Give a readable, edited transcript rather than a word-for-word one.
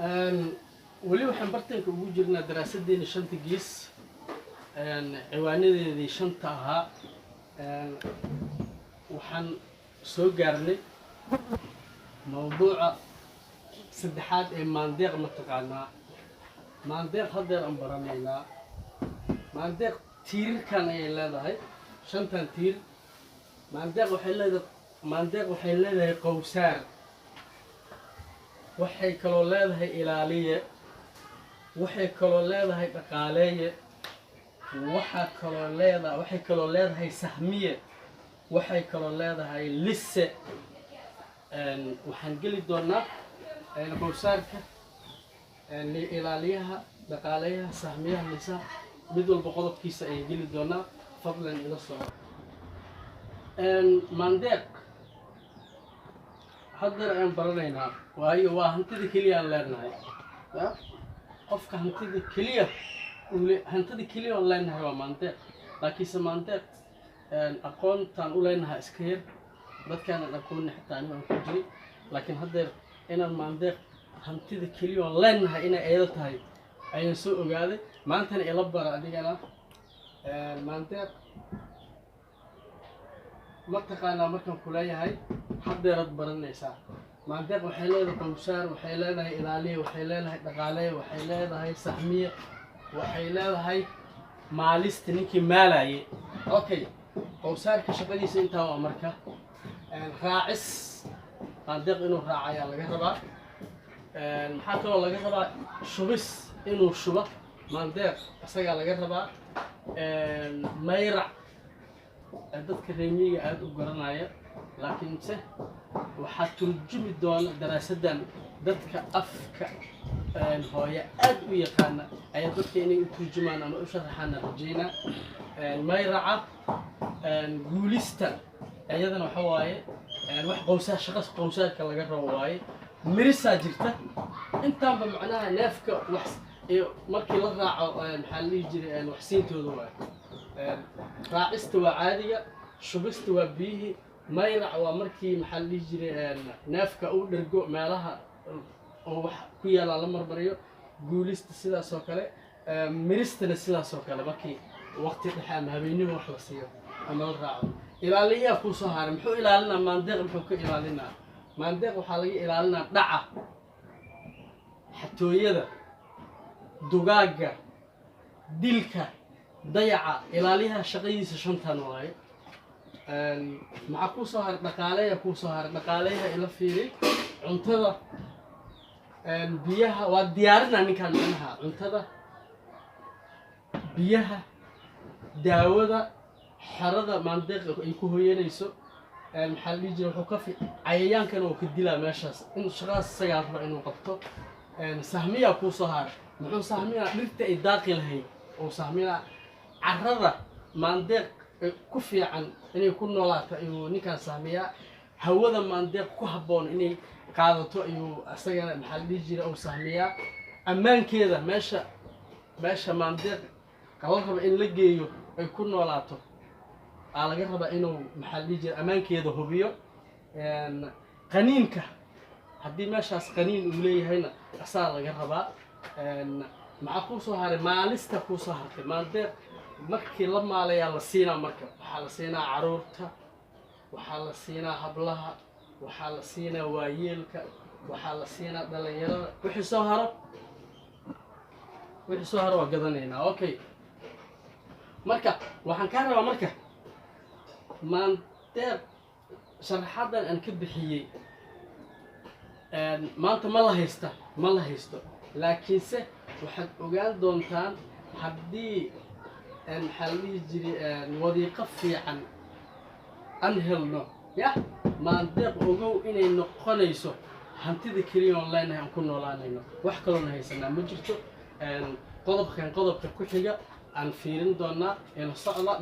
weli waxaan bartanka ugu jirnaa daraasadeena shanta gees ciwaanadeedii shanta ahaa waxaan soo gaarnay mawduuca saddexaad ee maandeeq mataqaanaa maandeeq haddeer aan baranaynaa maandeeq tiirarkan ayay leedahay shantan tiir maandeeq waxay leedahay qowsaar waxay kaloo leedahay ilaaliye waxay kaloo leedahay dhaqaaleeye waxay kaloo leedahay sahmiye waxay kaloo leedahay lisse waxaan geli doonaa qowsaarka ilaaliyaha dhaqaaleeyaha sahmiyaha lisaha mid walba qodobkiisa ayaan geli doonaa fadlan ila soco maandeeq haddeer ayaan baranaynaa waayo waa hantida keliya aan leenahay qofka hantida keliya aan leenahay waa maandeeq laakiinse maandeeq aqoontaan u leenahay iska yar dadkaanan aqoonni xitaa anigaan ku jiray laakiin haddeer inaan maandeeq hantida keliya aan leenahay inay eedo tahay ayaan soo ogaaday maantana ila bara adigana maandeeq mataqaanaa markaan ku leeyahay haddeerad baranaysaa maandeeq waxay leedahay qowsaar waxay leedahay ilaaliye waxay leedahay dhaqaaleeye waxay leedahay sahmiye waxay leedahay maalista ninkii maalaye okay qowsaarka shaqadiisa intaa waa marka raacis maandeeq inuu raaca ayaa laga rabaa maxaa kaloo laga rabaa shubis inuu shubo maandeeq isagaa laga rabaa mayrac dadka reemiyiga aada u garanaya laakiinse waxaa turjumi doona daraasadan dadka afka hooye aad u yaqaana ayaa dadka inay u turjumaan ama u sharaxaana rajaynaa mayraca guulista iyadana waxa waaye wax qowsaar shaqas qowsaarka laga rabo waaye mirisaa jirta intaanba macnaha neefka wax markii la raaco maxaa la dhihi jiray waxsiintooda waaye raacista waa caadiga shubista waa biyihii mayrac waa markii maxaa la dhihi jiray neefka uu dhergo meelaha oo wax ku yaala la marmariyo guulista sidaas oo kale miristana sidaas oo kale markii waqti dhexe ama habeenimo wax la siiyo ama la raaco ilaaliyaha kuu soo haray muxuu ilaalinaa maandeeq muxuu ka ilaalinaa maandeeq waxaa laga ilaalinaa dhaca xatooyada dugaagga dilka dayaca ilaaliyaha shaqadiisa shantan waaye maxaa kuu soo haray dhaqaaleeya kuu soo haray dhaqaaleeyaha ila fiiri cuntada biyaha waa diyaarinaa ninkaan macnaha cuntada biyaha daawada xerada maandeeq ay ku hooyanayso maxaa la dhihi jira wuxuu ka cayayaankana oo ka dilaa meeshaas in shaqadaas isagaa raba inuu qabto sahmiyaa kuu soo haray muxuu sahmiyaa dhirta ay daaqi lahayd oo sahmiyaa carrada maandeeq ku fiican inay ku noolaato ayuu ninkaan sahmiyaa hawada maandeeq ku habboon inay qaadato ayuu isagana maxaa la dhihi jira uu sahmiyaa ammaankeeda meesha maandeeq kala raba in la geeyo ay ku noolaato aa laga rabaa inuu maxaa la dhihi jira ammaankeeda hubiyo qaniinka haddii meeshaas qaniin uu leeyahayna asaa laga rabaa maxaa kuu soo haray maalista kuu soo hartay maandeeq markii la maalayaa la siinaa marka waxaa la siinaa caruurta waxaa la siinaa hablaha waxaa la siinaa waayeelka waxaa la siinaa dhalinyarada wixii soo haro waa gadanaynaa okay marka waxaan kaa rabaa marka maandeeq sharaxadan aan ka bixiyey maanta ma la haysto laakiinse waxaad ogaan doontaan haddii maxaa la dhihi jiray wadiiqo fiican aan helno maandeeq ogow inay noqonayso hantida keliya oon leenahay aan ku noolaanayno wax kaloona haysanaa ma jirto qodobka ku xiga aan fiirin doonaa ila socda